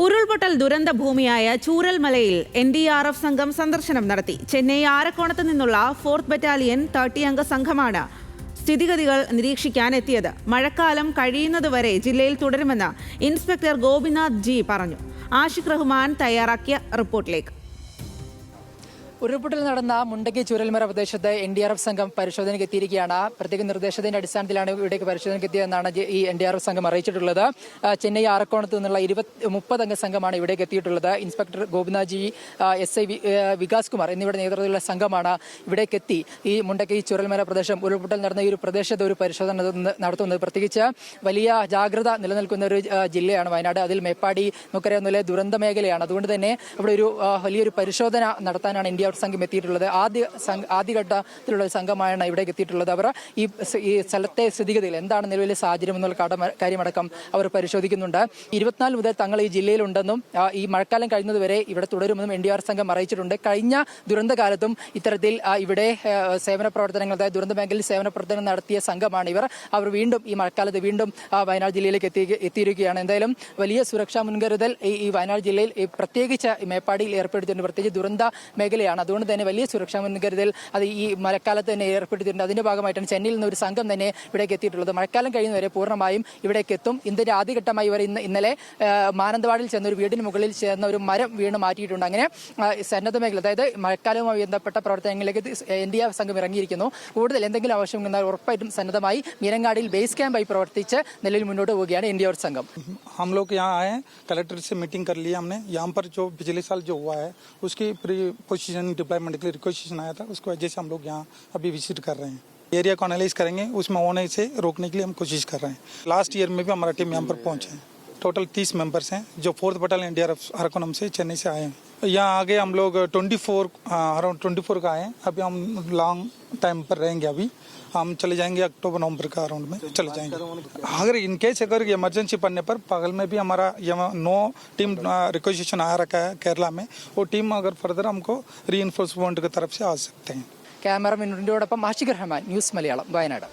ഉരുൾപൊട്ടൽ ദുരന്ത ഭൂമിയായ ചൂരൽമലയിൽ NDRF സംഘം സന്ദർശനം നടത്തി. ചെന്നൈ ആരക്കോണത്ത് നിന്നുള്ള 4th ബറ്റാലിയൻ 30 അംഗ സംഘമാണ് സ്ഥിതിഗതികൾ നിരീക്ഷിക്കാനെത്തിയത്. മഴക്കാലം കഴിയുന്നതുവരെ ജില്ലയിൽ തുടരുമെന്ന് ഇൻസ്പെക്ടർ ഗോപിനാഥ് ജി പറഞ്ഞു. ആഷിഖ് റഹ്മാൻ തയ്യാറാക്കിയ റിപ്പോർട്ടിലേക്ക്. ഉരുൾപൊട്ടൽ നടന്ന മുണ്ടക്കി ചൂരൽമല പ്രദേശത്ത് NDRF സംഘം പരിശോധനയ്ക്ക് എത്തിയിരിക്കുകയാണ്. പ്രത്യേക നിർദ്ദേശത്തിന്റെ അടിസ്ഥാനത്തിലാണ് ഇവിടേക്ക് പരിശോധനയ്ക്ക് എത്തിയതെന്നാണ് ഈ NDRF സംഘം അറിയിച്ചിട്ടുള്ളത്. ചെന്നൈ ആറക്കോണത്ത് നിന്നുള്ള 30 അംഗ സംഘമാണ് ഇവിടേക്ക് എത്തിയിട്ടുള്ളത്. Inspector Gopinath G, SI Vikas Kumar എന്നിവരുടെ നേതൃത്വത്തിലുള്ള സംഘമാണ് ഇവിടേക്ക് എത്തി ഈ മുണ്ടക്കി ചൂരൽമല പ്രദേശം ഉരുൾപൊട്ടൽ നടന്ന ഈ ഒരു പ്രദേശത്ത് ഒരു പരിശോധന നടത്തുന്നത്. പ്രത്യേകിച്ച് വലിയ ജാഗ്രത നിലനിൽക്കുന്ന ഒരു ജില്ലയാണ് വയനാട്. അതിൽ മേപ്പാടി നമുക്കറിയാവുന്ന ദുരന്ത മേഖലയാണ്. അതുകൊണ്ട് തന്നെ അവിടെ ഒരു വലിയൊരു പരിശോധന നടത്താനാണ് NDRF സംഘം എത്തിയിട്ടുള്ളത്. ആദ്യഘട്ടത്തിലുള്ള സംഘമാണ് ഇവിടേക്ക് എത്തിയിട്ടുള്ളത്. അവർ ഈ സ്ഥലത്തെ സ്ഥിതിഗതികൾ എന്താണ് നിലവിലെ സാഹചര്യം എന്നുള്ള കാര്യമടക്കം അവർ പരിശോധിക്കുന്നുണ്ട്. 24 മുതൽ തങ്ങൾ ഈ ജില്ലയിലുണ്ടെന്നും ഈ മഴക്കാലം കഴിയുന്നതുവരെ ഇവിടെ തുടരുമെന്നും NDRF സംഘം അറിയിച്ചിട്ടുണ്ട്. കഴിഞ്ഞ ദുരന്തകാലത്തും ഇത്തരത്തിൽ ഇവിടെ സേവന പ്രവർത്തനങ്ങൾ, അതായത് ദുരന്ത മേഖലയിൽ സേവന പ്രവർത്തനം നടത്തിയ സംഘമാണ് ഇവർ. അവർ വീണ്ടും ഈ മഴക്കാലത്ത് വീണ്ടും വയനാട് ജില്ലയിലേക്ക് എത്തിയിരിക്കുകയാണ്. എന്തായാലും വലിയ സുരക്ഷാ മുൻകരുതൽ ഈ വയനാട് ജില്ലയിൽ പ്രത്യേകിച്ച് മേപ്പാടിയിൽ ഏർപ്പെടുത്തിയിട്ടുണ്ട്. പ്രത്യേകിച്ച് ദുരന്ത മേഖലയാണ്. അതുകൊണ്ട് തന്നെ വലിയ സുരക്ഷാ മുൻകരുതൽ അത് ഈ മഴക്കാലത്ത് തന്നെ ഏർപ്പെടുത്തിയിട്ടുണ്ട്. അതിന്റെ ഭാഗമായിട്ടാണ് ചെന്നൈയിൽ നിന്ന് ഒരു സംഘം തന്നെ ഇവിടേക്ക് എത്തിയിട്ടുള്ളത്. മഴക്കാലം കഴിയുന്നവരെ പൂർണ്ണമായും ഇവിടേക്ക് എത്തും. ഇതിന്റെ ആദ്യഘട്ടമായി ഇവർ ഇന്നലെ മാനന്തവാടിയിൽ ചെന്ന ഒരു വീടിന് മുകളിൽ ചേർന്ന ഒരു മരം വീണ് മാറ്റിയിട്ടുണ്ട്. അങ്ങനെ സന്നദ്ധ മേഖല, അതായത് മഴക്കാലവുമായി ബന്ധപ്പെട്ട പ്രവർത്തനങ്ങളിലേക്ക് NDRF സംഘം ഇറങ്ങിയിരിക്കുന്നു. കൂടുതൽ എന്തെങ്കിലും ആവശ്യം വന്നാൽ ഉറപ്പായിട്ടും സന്നദ്ധമായി മീനങ്ങാടിയിൽ ബേസ് ക്യാമ്പായി പ്രവർത്തിച്ച് നിലവിൽ മുന്നോട്ട് പോവുകയാണ് NDRF സംഘം. हम लोग यहाँ आए, कलेक्टर से मीटिंग कर लिया हमने. यहाँ पर जो पिछले साल जो हुआ है उसकी प्री पोजीशन डिप्लॉयमेंट के लिए रिक्वेस्ट आया था, उसको वजह से हम लोग यहाँ अभी विजिट कर रहे हैं. एरिया को एनालाइज करेंगे, उसमें होने से रोकने के लिए हम कोशिश कर रहे हैं. लास्ट ईयर में भी हमारा टीम यहाँ पर पहुंचे हैं. टोटल 30 मेंबर्स हैं जो 4th बटालियन NDRF आरकोनम से चेन्नई से आए हैं. यहाँ आगे हम लोग 24 का आए हैं. अभी हम लॉन्ग टाइम पर रहेंगे. अभी हम चले जाएंगे अक्टूबर-नवंबर का अराउंड में चले जाएंगे. अगर इनकेस अगर इमरजेंसी पड़ने पर पागल में भी हमारा 9 टीम रिक्वेजिशन आ रखा है केरला में. वो टीम अगर फर्दर हमको रीइंफोर्समेंट की तरफ से आ सकते हैं. ക്യാമറ മിനുട്ടിനോടൊപ്പം ആഷിഖ് റഹ്മാൻ, ന്യൂസ് മലയാളം, വയനാട്.